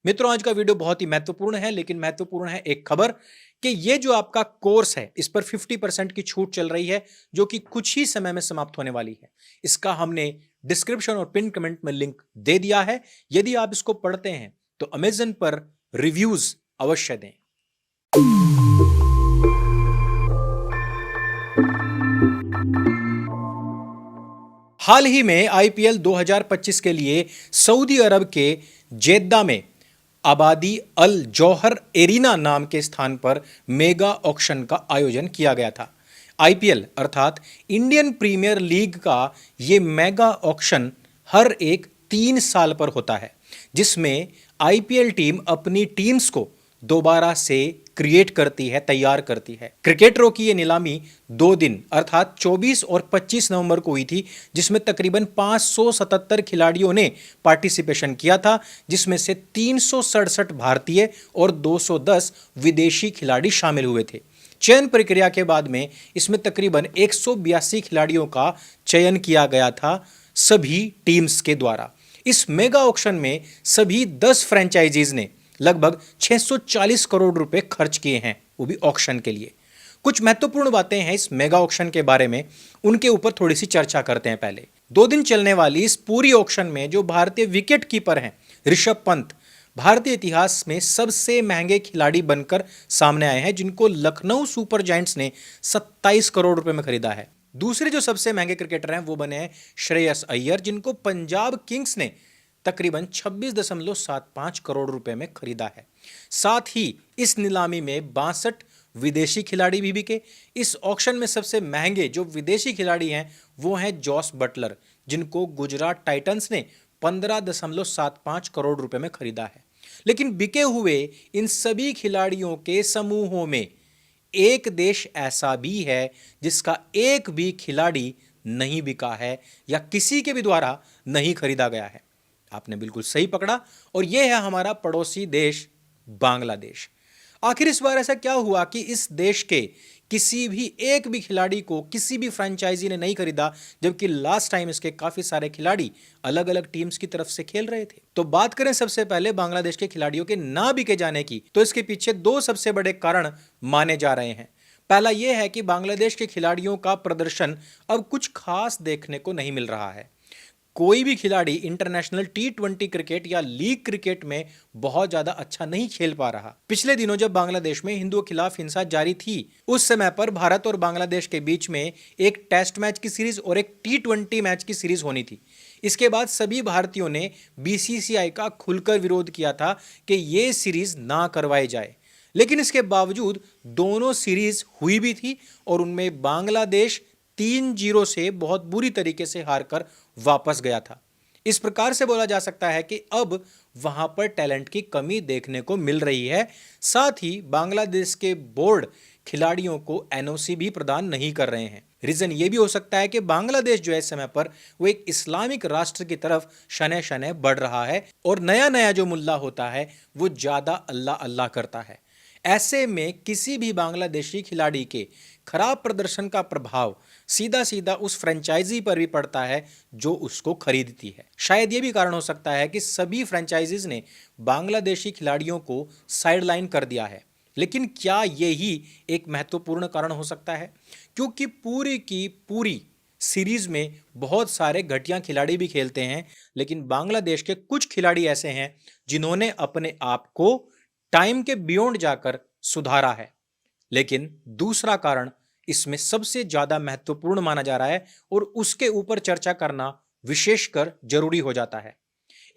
मित्रों, आज का वीडियो बहुत ही महत्वपूर्ण है, लेकिन महत्वपूर्ण है एक खबर कि ये जो आपका कोर्स है इस पर 50% की छूट चल रही है, जो कि कुछ ही समय में समाप्त होने वाली है। इसका हमने डिस्क्रिप्शन और पिन कमेंट में लिंक दे दिया है। यदि आप इसको पढ़ते हैं तो अमेजन पर रिव्यूज अवश्य दें। हाल ही में आईपीएल 2025 के लिए सऊदी अरब के जेद्दा में आबादी अल जौहर एरिना नाम के स्थान पर मेगा ऑक्शन का आयोजन किया गया था। आईपीएल अर्थात इंडियन प्रीमियर लीग का ये मेगा ऑक्शन हर एक 3 साल पर होता है, जिसमें आईपीएल टीम अपनी टीम्स को दोबारा से क्रिएट करती है, तैयार करती है। क्रिकेटरों की ये नीलामी 2 दिन अर्थात 24 और 25 नवंबर को हुई थी, जिसमें तकरीबन 577 खिलाड़ियों ने पार्टिसिपेशन किया था, जिसमें से 367 भारतीय और 210 विदेशी खिलाड़ी शामिल हुए थे। चयन प्रक्रिया के बाद में इसमें तकरीबन 182 खिलाड़ियों का चयन किया गया था सभी टीम्स के द्वारा। इस मेगा ऑक्शन में सभी 10 फ्रेंचाइजीज ने लगभग 640 करोड़ रुपए खर्च किए हैं, वो भी ऑक्शन के लिए। कुछ महत्वपूर्ण बातें हैं इस मेगा ऑक्शन के बारे में, उनके ऊपर थोड़ी सी चर्चा करते हैं। पहले 2 दिन चलने वाली इस पूरी ऑक्शन में जो भारतीय विकेट कीपर हैं ऋषभ पंत, भारतीय इतिहास में सबसे महंगे खिलाड़ी बनकर सामने आए हैं, जिनको लखनऊ सुपर जायंट्स ने 27 करोड़ रुपए में खरीदा है। दूसरे जो सबसे महंगे क्रिकेटर हैं वो बने हैं श्रेयस अय्यर, जिनको पंजाब किंग्स ने तकरीबन 26.75 करोड़ रुपए में खरीदा है। साथ ही इस नीलामी में 62 विदेशी खिलाड़ी भी बिके। इस ऑक्शन में सबसे महंगे जो विदेशी खिलाड़ी हैं वो हैं जॉस बटलर, जिनको गुजरात टाइटंस ने 15.75 करोड़ रुपए में खरीदा है। लेकिन बिके हुए इन सभी खिलाड़ियों के समूहों में एक देश ऐसा भी है जिसका एक भी खिलाड़ी नहीं बिका है या किसी के भी द्वारा नहीं खरीदा गया है। आपने बिल्कुल सही पकड़ा, और यह है हमारा पड़ोसी देश बांग्लादेश। आखिर इस बार ऐसा क्या हुआ कि इस देश के किसी भी एक भी खिलाड़ी को किसी भी फ्रेंचाइजी ने नहीं खरीदा, जबकि लास्ट टाइम इसके काफी सारे खिलाड़ी अलग अलग टीम्स की तरफ से खेल रहे थे। तो बात करें सबसे पहले बांग्लादेश के खिलाड़ियों के ना बिके जाने की, तो इसके पीछे 2 सबसे बड़े कारण माने जा रहे हैं। पहला यह है कि बांग्लादेश के खिलाड़ियों का प्रदर्शन अब कुछ खास देखने को नहीं मिल रहा है। कोई भी खिलाड़ी इंटरनेशनल T20 क्रिकेट या लीग क्रिकेट में बहुत ज्यादा अच्छा नहीं खेल पा रहा। पिछले दिनों जब बांग्लादेश में हिंदुओं के खिलाफ हिंसा जारी थी, उस समय पर भारत और बांग्लादेश के बीच में एक टेस्ट मैच की सीरीज और एक T20 मैच की सीरीज होनी थी। इसके बाद सभी भारतीयों ने बीसीसीआई का खुलकर विरोध किया था कि यह सीरीज ना करवाई जाए, लेकिन इसके बावजूद दोनों सीरीज हुई भी थी और उनमें बांग्लादेश 3-0 से बहुत बुरी तरीके से हारकर वापस गया था। इस प्रकार से बोला जा सकता है कि अब वहां पर टैलेंट की कमी देखने को मिल रही है। साथ ही बांग्लादेश के बोर्ड खिलाड़ियों को एनओसी भी प्रदान नहीं कर रहे हैं। रीजन ये भी हो सकता है कि बांग्लादेश जो है इस समय पर वो एक इस्लामिक राष्ट्र की तरफ शनै शनै बढ़ रहा है और नया नया जो मुल्ला होता है वो ज्यादा अल्लाह अल्लाह करता है। ऐसे में किसी भी बांग्लादेशी खिलाड़ी के खराब प्रदर्शन का प्रभाव सीधा सीधा उस फ्रेंचाइजी पर भी पड़ता है जो उसको खरीदती है। शायद ये भी कारण हो सकता है कि सभी फ्रेंचाइजीज ने बांग्लादेशी खिलाड़ियों को साइडलाइन कर दिया है। लेकिन क्या यही एक महत्वपूर्ण कारण हो सकता है? क्योंकि पूरी की पूरी सीरीज में बहुत सारे घटिया खिलाड़ी भी खेलते हैं, लेकिन बांग्लादेश के कुछ खिलाड़ी ऐसे हैं जिन्होंने अपने आप को टाइम के बियॉन्ड जाकर सुधारा है। लेकिन दूसरा कारण इसमें सबसे ज्यादा महत्वपूर्ण माना जा रहा है और उसके ऊपर चर्चा करना विशेषकर जरूरी हो जाता है।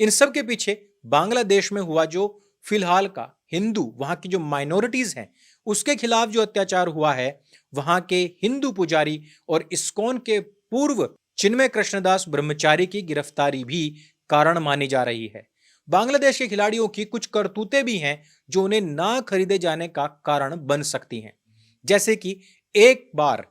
इन सब के पीछे बांग्लादेश में हुआ जो फिलहाल का हिंदू, वहां की जो माइनॉरिटीज हैं उसके खिलाफ जो अत्याचार हुआ है, वहां के हिंदू पुजारी और इस्कॉन के पूर्व चिन्मय कृष्णदास ब्रह्मचारी की गिरफ्तारी भी कारण मानी जा रही है। बांग्लादेश के खिलाड़ियों की कुछ करतूतें भी हैं जो उन्हें ना खरीदे जाने का कारण बन सकती हैं। जैसे कि एक बार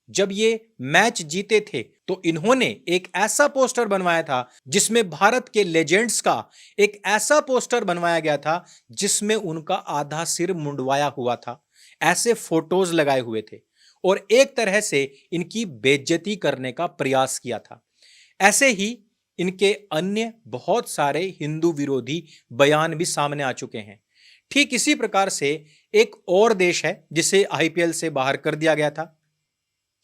जब ये मैच जीते थे तो इन्होंने एक ऐसा पोस्टर बनवाया था जिसमें भारत के लेजेंड्स का एक ऐसा पोस्टर बनवाया गया था जिसमें उनका आधा सिर मुंडवाया हुआ था। ऐसे फोटोज लगाए हुए थे और एक तरह से इनकी बेइज्जती करने का प्रयास किया था। ऐसे ही इनके अन्य बहुत सारे हिंदू विरोधी बयान भी सामने आ चुके हैं। ठीक इसी प्रकार से एक और देश है जिसे आईपीएल से बाहर कर दिया गया था।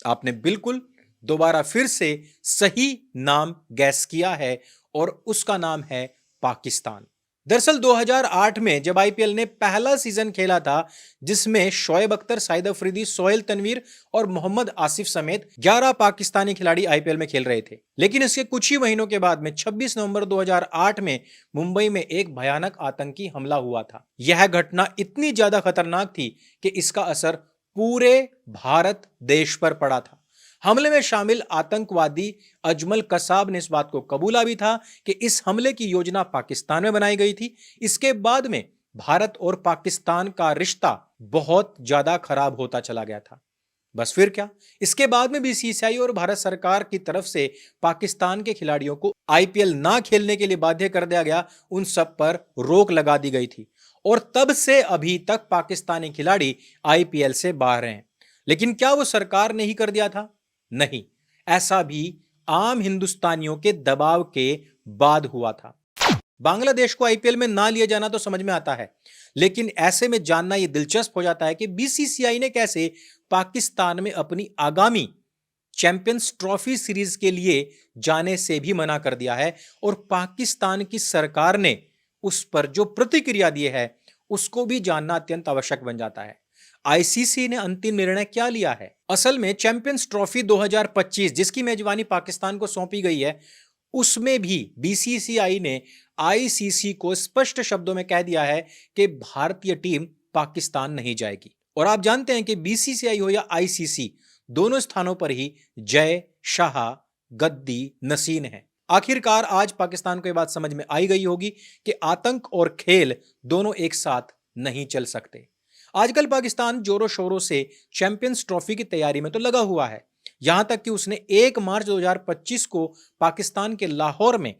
आपने बिल्कुल दोबारा फिर से सही नाम गैस किया है और उसका नाम है पाकिस्तान। दरअसल 2008 में जब आईपीएल ने पहला सीजन खेला था, जिसमें शोएब अख्तर, शाहिद अफरीदी, सोहेल तनवीर और मोहम्मद आसिफ समेत 11 पाकिस्तानी खिलाड़ी आईपीएल में खेल रहे थे। लेकिन इसके कुछ ही महीनों के बाद में 26 नवंबर 2008 में मुंबई में एक भयानक आतंकी हमला हुआ था। यह घटना इतनी ज्यादा खतरनाक थी कि इसका असर पूरे भारत देश पर पड़ा था। हमले में शामिल आतंकवादी अजमल कसाब ने इस बात को कबूला भी था कि इस हमले की योजना पाकिस्तान में बनाई गई थी। इसके बाद में भारत और पाकिस्तान का रिश्ता बहुत ज्यादा खराब होता चला गया था। बस फिर क्या, इसके बाद में बीसीसीआई और भारत सरकार की तरफ से पाकिस्तान के खिलाड़ियों को आईपीएल ना खेलने के लिए बाध्य कर दिया गया, उन सब पर रोक लगा दी गई थी और तब से अभी तक पाकिस्तानी खिलाड़ी आईपीएल से बाहर हैं। लेकिन क्या वो सरकार ने ही कर दिया था? नहीं, ऐसा भी आम हिंदुस्तानियों के दबाव के बाद हुआ था। बांग्लादेश को आईपीएल में ना लिया जाना तो समझ में आता है, लेकिन ऐसे में जानना यह दिलचस्प हो जाता है कि बीसीसीआई ने कैसे पाकिस्तान में अपनी आगामी चैंपियंस ट्रॉफी सीरीज के लिए जाने से भी मना कर दिया है और पाकिस्तान की सरकार ने उस पर जो प्रतिक्रिया दी है उसको भी जानना अत्यंत आवश्यक बन जाता है। आईसीसी ने अंतिम निर्णय क्या लिया है? असल में चैंपियंस ट्रॉफी 2025 जिसकी मेजबानी पाकिस्तान को सौंपी गई है, उसमें भी बीसीसीआई ने आईसीसी को स्पष्ट शब्दों में कह दिया है कि भारतीय टीम पाकिस्तान नहीं जाएगी। और आप जानते हैं कि बीसीसीआई हो या आईसीसी, दोनों स्थानों पर ही जय, शाह, गद्दी, नसीन है। आखिरकार आज पाकिस्तान को यह बात समझ में आई गई होगी कि आतंक और खेल दोनों एक साथ नहीं चल सकते। आजकल पाकिस्तान जोरों शोरों से चैंपियंस ट्रॉफी की तैयारी में तो लगा हुआ है, यहां तक कि उसने 1 मार्च 2025 को पाकिस्तान के लाहौर में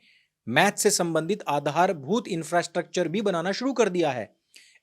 मैच से संबंधित आधारभूत इंफ्रास्ट्रक्चर भी बनाना शुरू कर दिया है।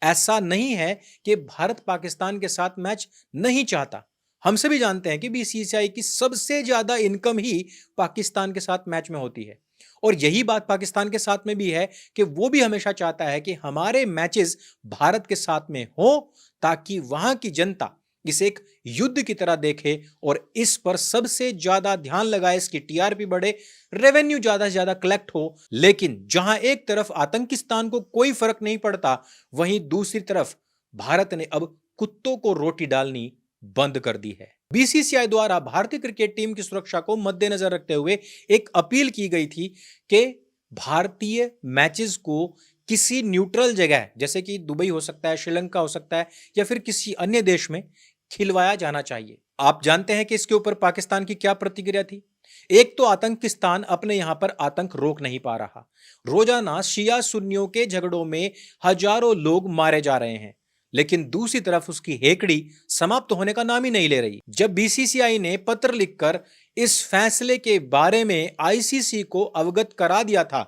ऐसा नहीं है कि भारत पाकिस्तान के साथ मैच नहीं चाहता। हम सभी जानते हैं कि बीसीसीआई की सबसे ज्यादा इनकम ही पाकिस्तान के साथ मैच में होती है और यही बात पाकिस्तान के साथ में भी है कि वो भी हमेशा चाहता है कि हमारे मैचेस भारत के साथ में हो ताकि वहां की जनता इसे एक युद्ध की तरह देखे और इस पर सबसे ज्यादा ध्यान लगाए, इसकी टीआरपी बढ़े, रेवेन्यू ज्यादा से ज्यादा कलेक्ट हो। लेकिन जहां एक तरफ आतंकिस्तान को कोई फर्क नहीं पड़ता, वहीं दूसरी तरफ भारत ने अब कुत्तों को रोटी डालनी बंद कर दी है। बीसीसीआई द्वारा भारतीय क्रिकेट टीम की सुरक्षा को मद्देनजर रखते हुए एक अपील की गई थी कि भारतीय मैचेस को किसी न्यूट्रल जगह, जैसे कि दुबई हो सकता है, श्रीलंका हो सकता है या फिर किसी अन्य देश में खिलवाया जाना चाहिए। आप जानते हैं कि इसके ऊपर पाकिस्तान की क्या प्रतिक्रिया थी? एक तो आतंकिस्तान अपने यहां पर आतंक रोक नहीं पा रहा। रोजाना शिया सुन्नियों के झगड़ों में हजारों लोग मारे जा रहे हैं, लेकिन दूसरी तरफ उसकी हेकड़ी समाप्त होने का नाम ही नहीं ले रही। जब बीसीसीआई ने पत्र लिखकर इस फैसले के बारे में आईसीसी को अवगत करा दिया था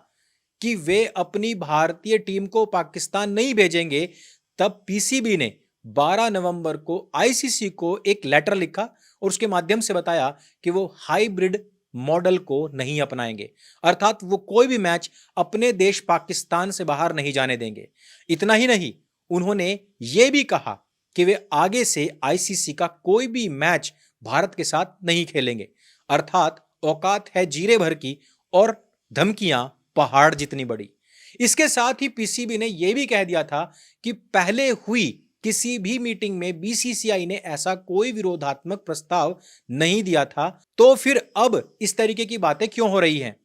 कि वे अपनी भारतीय टीम को पाकिस्तान नहीं भेजेंगे, तब पीसीबी ने 12 नवंबर को आईसीसी को एक लेटर लिखा और उसके माध्यम से बताया कि वो हाइब्रिड मॉडल को नहीं अपनाएंगे, अर्थात वो कोई भी मैच अपने देश पाकिस्तान से बाहर नहीं जाने देंगे। इतना ही नहीं, उन्होंने ये भी कहा कि वे आगे से आईसीसी का कोई भी मैच भारत के साथ नहीं खेलेंगे, अर्थात औकात है जीरे भर की और धमकियां पहाड़ जितनी बड़ी। इसके साथ ही पीसीबी ने यह भी कह दिया था कि पहले हुई किसी भी मीटिंग में बीसीसीआई ने ऐसा कोई विरोधात्मक प्रस्ताव नहीं दिया था, तो फिर अब इस तरीके की बातें क्यों हो रही हैं?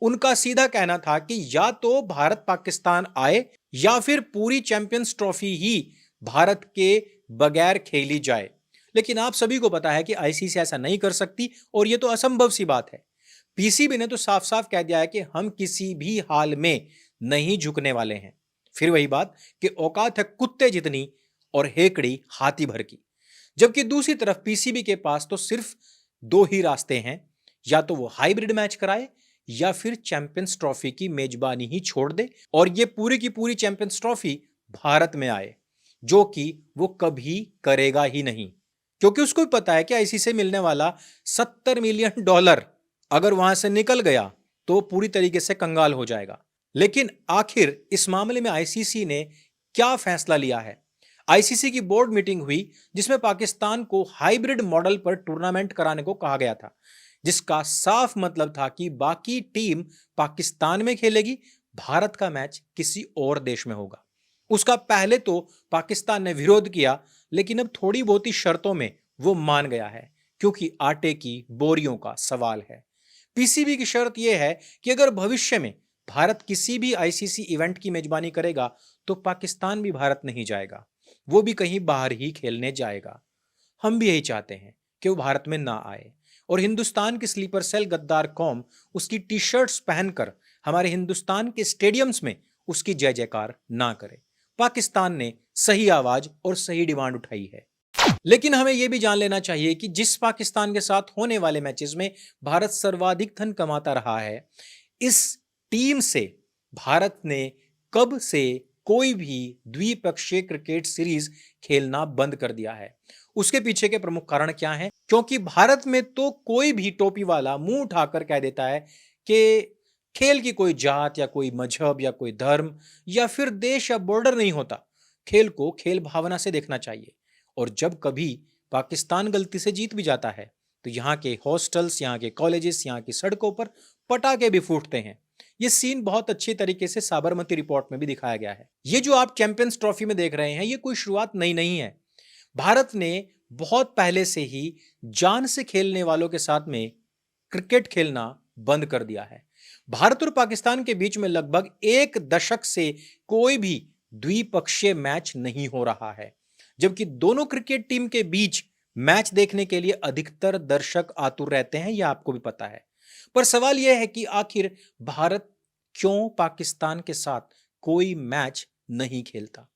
उनका सीधा कहना था कि या तो भारत पाकिस्तान आए या फिर पूरी चैंपियंस ट्रॉफी ही भारत के बगैर खेली जाए। लेकिन आप सभी को पता है कि आईसीसी ऐसा नहीं कर सकती और यह तो असंभव सी बात है। पीसीबी ने तो साफ साफ कह दिया है कि हम किसी भी हाल में नहीं झुकने वाले हैं। फिर वही बात कि औकात है कुत्ते जितनी और हेकड़ी हाथी भर की। जबकि दूसरी तरफ पीसीबी के पास तो सिर्फ 2 ही रास्ते हैं, या तो वो हाइब्रिड मैच कराए या फिर चैंपियंस ट्रॉफी की मेजबानी ही छोड़ दे और ये पूरी की पूरी चैंपियंस ट्रॉफी भारत में आए, जो कि वो कभी करेगा ही नहीं, क्योंकि उसको भी पता है कि आईसीसी से मिलने वाला $70 मिलियन अगर वहां से निकल गया तो पूरी तरीके से कंगाल हो जाएगा। लेकिन आखिर इस मामले में आईसीसी ने क्या फैसला लिया है? आईसीसी की बोर्ड मीटिंग हुई जिसमें पाकिस्तान को हाइब्रिड मॉडल पर टूर्नामेंट कराने को कहा गया था, जिसका साफ मतलब था कि बाकी टीम पाकिस्तान में खेलेगी, भारत का मैच किसी और देश में होगा। उसका पहले तो पाकिस्तान ने विरोध किया, लेकिन अब थोड़ी बहुत ही शर्तों में वो मान गया है, क्योंकि आटे की बोरियों का सवाल है। पीसीबी की शर्त यह है कि अगर भविष्य में भारत किसी भी आईसीसी इवेंट की मेजबानी करेगा तो पाकिस्तान भी भारत नहीं जाएगा, वो भी कहीं बाहर ही खेलने जाएगा। हम भी यही चाहते हैं कि वो भारत में ना आए और हिंदुस्तान की स्लीपर सेल गद्दार कौम उसकी टी शर्ट्स पहनकर हमारे हिंदुस्तान के स्टेडियम्स में उसकी जय जयकार ना करे। पाकिस्तान ने सही आवाज और सही डिमांड उठाई है। लेकिन हमें यह भी जान लेना चाहिए कि जिस पाकिस्तान के साथ होने वाले मैचेस में भारत सर्वाधिक धन कमाता रहा है, इस टीम से भारत ने कब से कोई भी द्विपक्षीय क्रिकेट सीरीज खेलना बंद कर दिया है। उसके पीछे के प्रमुख कारण क्या हैं? क्योंकि भारत में तो कोई भी टोपी वाला मुंह उठाकर कह देता है कि खेल की कोई जात या कोई मजहब या कोई धर्म या फिर देश या बॉर्डर नहीं होता। खेल को खेल भावना से देखना चाहिए। और जब कभी पाकिस्तान गलती से जीत भी जाता है तो यहाँ के हॉस्टल्स, यहाँ के कॉलेजेस, यहाँ की सड़कों पर पटाखे भी फूटते हैं। ये सीन बहुत अच्छी तरीके से साबरमती रिपोर्ट में भी दिखाया गया है। ये जो आप चैंपियंस ट्रॉफी में देख रहे हैं, ये कोई शुरुआत नई नहीं है। भारत ने बहुत पहले से ही जान से खेलने वालों के साथ में क्रिकेट खेलना बंद कर दिया है। भारत और पाकिस्तान के बीच में लगभग 1 दशक से कोई भी द्विपक्षीय मैच नहीं हो रहा है, जबकि दोनों क्रिकेट टीम के बीच मैच देखने के लिए अधिकतर दर्शक आतुर रहते हैं, यह आपको भी पता है। पर सवाल यह है कि आखिर भारत क्यों पाकिस्तान के साथ कोई मैच नहीं खेलता?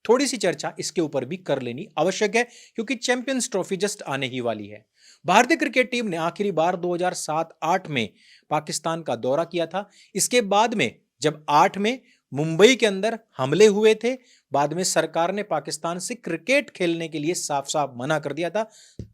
थोड़ी सी चर्चा इसके ऊपर भी कर लेनी आवश्यक है, क्योंकि चैंपियंस ट्रॉफी जस्ट आने ही वाली है। भारतीय क्रिकेट टीम ने आखिरी बार 2007-8 में पाकिस्तान का दौरा किया था। इसके बाद में जब 8 में मुंबई के अंदर हमले हुए थे, बाद में सरकार ने पाकिस्तान से क्रिकेट खेलने के लिए साफ साफ मना कर दिया था।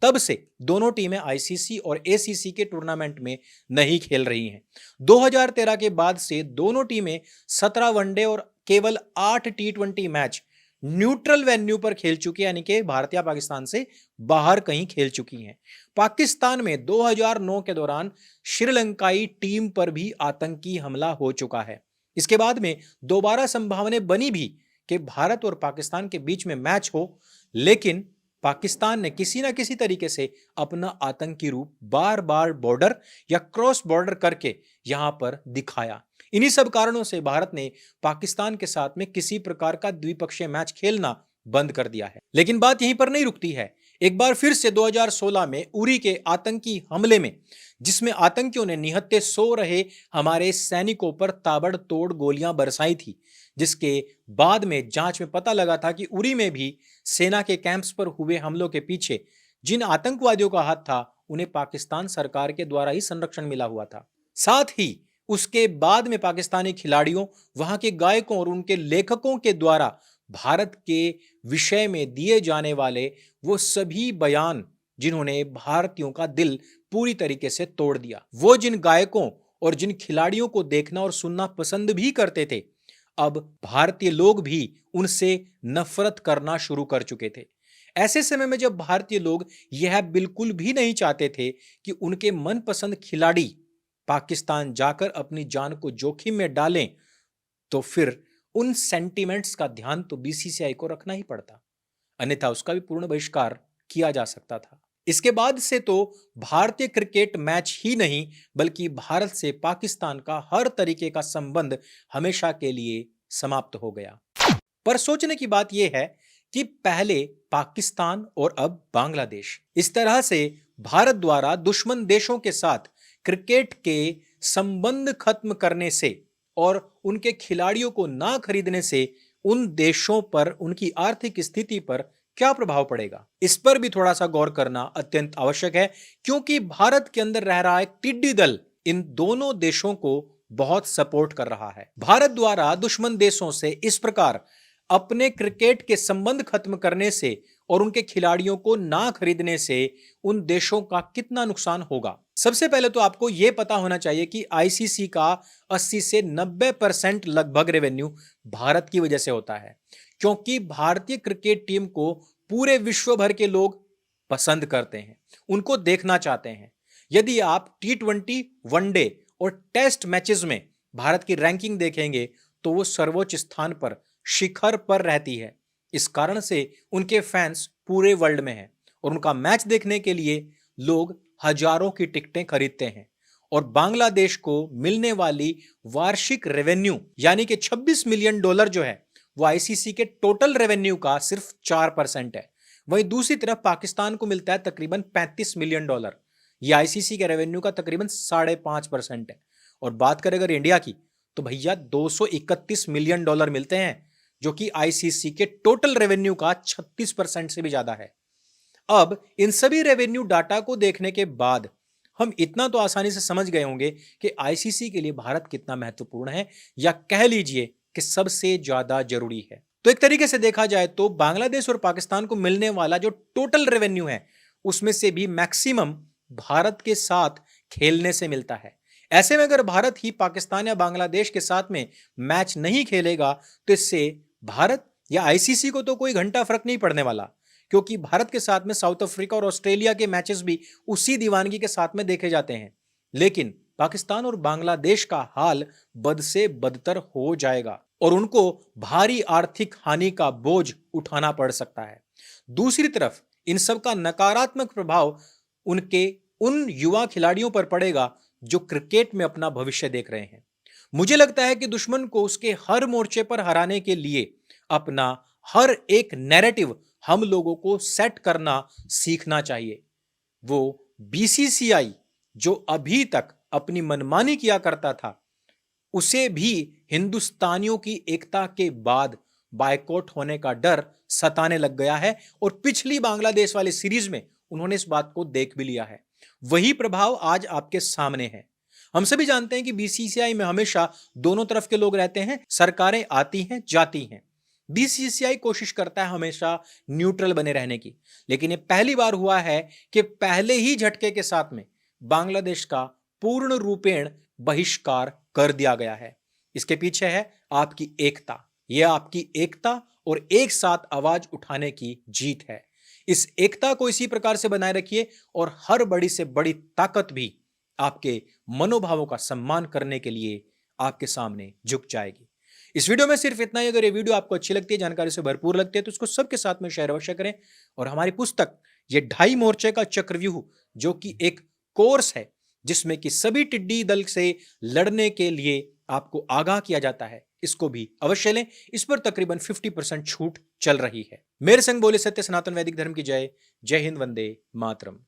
तब से दोनों टीमें आईसीसी और एसीसी के टूर्नामेंट में नहीं खेल रही हैं। 2013 के बाद से दोनों टीमें 17 वनडे और केवल 8 टी20 मैच न्यूट्रल वेन्यू पर खेल चुकी है, यानी कि भारत या पाकिस्तान से बाहर कहीं खेल चुकी हैं। पाकिस्तान में 2009 के दौरान श्रीलंकाई टीम पर भी आतंकी हमला हो चुका है। इसके बाद में दोबारा संभावनाएं बनी भी कि भारत और पाकिस्तान के बीच में मैच हो, लेकिन पाकिस्तान ने किसी ना किसी तरीके से अपना आतंकी रूप बार बार बॉर्डर या क्रॉस बॉर्डर करके यहां पर दिखाया। इन्हीं सब कारणों से भारत ने पाकिस्तान के साथ में किसी प्रकार का द्विपक्षीय मैच खेलना बंद कर दिया है। लेकिन बात यहीं पर नहीं रुकती है। एक बार फिर से 2016 में उरी के आतंकी हमले में, जिसमें आतंकियों ने निहत्थे सो रहे हमारे सैनिकों पर ताबड़तोड़ गोलियां बरसाई थी, जिसके बाद में जांच में पता लगा था कि उरी में भी सेना के कैंप्स पर हुए हमलों के पीछे जिन आतंकवादियों का हाथ था, उन्हें पाकिस्तान सरकार के द्वारा ही संरक्षण मिला हुआ था। साथ ही उसके बाद में पाकिस्तानी खिलाड़ियों, वहां के गायकों और उनके लेखकों के द्वारा भारत के विषय में दिए जाने वाले वो सभी बयान जिन्होंने भारतीयों का दिल पूरी तरीके से तोड़ दिया, वो जिन गायकों और जिन खिलाड़ियों को देखना और सुनना पसंद भी करते थे, अब भारतीय लोग भी उनसे नफरत करना शुरू कर चुके थे। ऐसे समय में जब भारतीय लोग यह बिल्कुल भी नहीं चाहते थे कि उनके मनपसंद खिलाड़ी पाकिस्तान जाकर अपनी जान को जोखिम में डालें, तो फिर उन सेंटीमेंट्स का ध्यान तो बीसीसीआई को रखना ही पड़ता, अन्यथा उसका भी पूर्ण बहिष्कार किया जा सकता था। इसके बाद से तो भारतीय क्रिकेट मैच ही नहीं, बल्कि भारत से पाकिस्तान का हर तरीके का संबंध हमेशा के लिए समाप्त हो गया। पर सोचने की बात यह है कि पहले पाकिस्तान और अब बांग्लादेश, इस तरह से भारत द्वारा दुश्मन देशों के साथ क्रिकेट के संबंध खत्म करने से और उनके खिलाड़ियों को ना खरीदने से उन देशों पर, उनकी आर्थिक स्थिति पर क्या प्रभाव पड़ेगा, इस पर भी थोड़ा सा गौर करना अत्यंत आवश्यक है। क्योंकि भारत के अंदर रह रहा एक टिड्डी दल इन दोनों देशों को बहुत सपोर्ट कर रहा है। भारत द्वारा दुश्मन देशों से इस प्रकार अपने क्रिकेट के संबंध खत्म करने से और उनके खिलाड़ियों को ना खरीदने से उन देशों का कितना नुकसान होगा। सबसे पहले तो आपको यह पता होना चाहिए कि आईसीसी का 80 से 90% लगभग रेवेन्यू भारत की वजह से होता है, क्योंकि भारतीय क्रिकेट टीम को पूरे विश्व भर के लोग पसंद करते हैं, उनको देखना चाहते हैं। यदि आप T20, वनडे और टेस्ट मैचेस में भारत की रैंकिंग देखेंगे तो वो सर्वोच्च स्थान पर, शिखर पर रहती है। इस कारण से उनके फैंस पूरे वर्ल्ड में हैं और उनका मैच देखने के लिए लोग हजारों की टिकटें खरीदते हैं। और बांग्लादेश को मिलने वाली वार्षिक रेवेन्यू यानी कि $26 मिलियन जो है वो आईसीसी के टोटल रेवेन्यू का सिर्फ 4% है। वहीं दूसरी तरफ पाकिस्तान को मिलता है तकरीबन $35 मिलियन। ये आईसीसी के रेवेन्यू का तकरीबन 5.5% है। और बात करें अगर इंडिया की तो भैया $231 मिलियन मिलते हैं, जो कि आईसीसी के टोटल रेवेन्यू का 36% से भी ज्यादा है। अब इन सभी रेवेन्यू डाटा को देखने के बाद हम इतना तो आसानी से समझ गए होंगे कि आईसीसी के लिए भारत कितना महत्वपूर्ण है, या कह लीजिए कि सबसे ज्यादा जरूरी है। तो एक तरीके से देखा जाए तो बांग्लादेश और पाकिस्तान को मिलने वाला जो टोटल रेवेन्यू है उसमें से भी मैक्सिमम भारत के साथ खेलने से मिलता है। ऐसे में अगर भारत ही पाकिस्तान या बांग्लादेश के साथ में मैच नहीं खेलेगा तो इससे भारत या आईसीसी को तो कोई घंटा फर्क नहीं पड़ने वाला, क्योंकि भारत के साथ में साउथ अफ्रीका और ऑस्ट्रेलिया के मैचेस भी उसी दीवानगी के साथ में देखे जाते हैं। लेकिन पाकिस्तान और बांग्लादेश का हाल बद से बदतर हो जाएगा और उनको भारी आर्थिक हानि का बोझ उठाना पड़ सकता है। दूसरी तरफ इन सब का नकारात्मक प्रभाव उनके उन युवा खिलाड़ियों पर पड़ेगा जो क्रिकेट में अपना भविष्य देख रहे हैं। मुझे लगता है कि दुश्मन को उसके हर मोर्चे पर हराने के लिए अपना हर एक नैरेटिव हम लोगों को सेट करना सीखना चाहिए। वो बीसीसीआई जो अभी तक अपनी मनमानी किया करता था, उसे भी हिंदुस्तानियों की एकता के बाद बायकॉट होने का डर सताने लग गया है। और पिछली बांग्लादेश वाली सीरीज में उन्होंने इस बात को देख भी लिया है। वही प्रभाव आज आपके सामने है। हम सभी जानते हैं कि बीसीसीआई में हमेशा दोनों तरफ के लोग रहते हैं, सरकारें आती हैं जाती हैं। बीसीसीआई कोशिश करता है हमेशा न्यूट्रल बने रहने की, लेकिन ये पहली बार हुआ है कि पहले ही झटके के साथ में बांग्लादेश का पूर्ण रूपेण बहिष्कार कर दिया गया है। इसके पीछे है आपकी एकता, यह आपकी एकता और एक साथ आवाज उठाने की जीत है। इस एकता को इसी प्रकार से बनाए रखिए और हर बड़ी से बड़ी ताकत भी आपके मनोभावों का सम्मान करने के लिए आपके सामने झुक जाएगी। इस वीडियो में सिर्फ इतना ही। अगर ये वीडियो आपको अच्छी लगती है, जानकारी से भरपूर लगती है, तो उसको सबके साथ में शेयर अवश्य करें। और हमारी पुस्तक ये 2.5 मोर्चे का चक्रव्यूह, जो कि एक कोर्स है जिसमें कि सभी टिड्डी दल से लड़ने के लिए आपको आगाह किया जाता है, इसको भी अवश्य लें। इस पर तकरीबन 50% छूट चल रही है। मेरे संग बोले सत्य सनातन वैदिक धर्म की जय। जय हिंद, वंदे मातरम।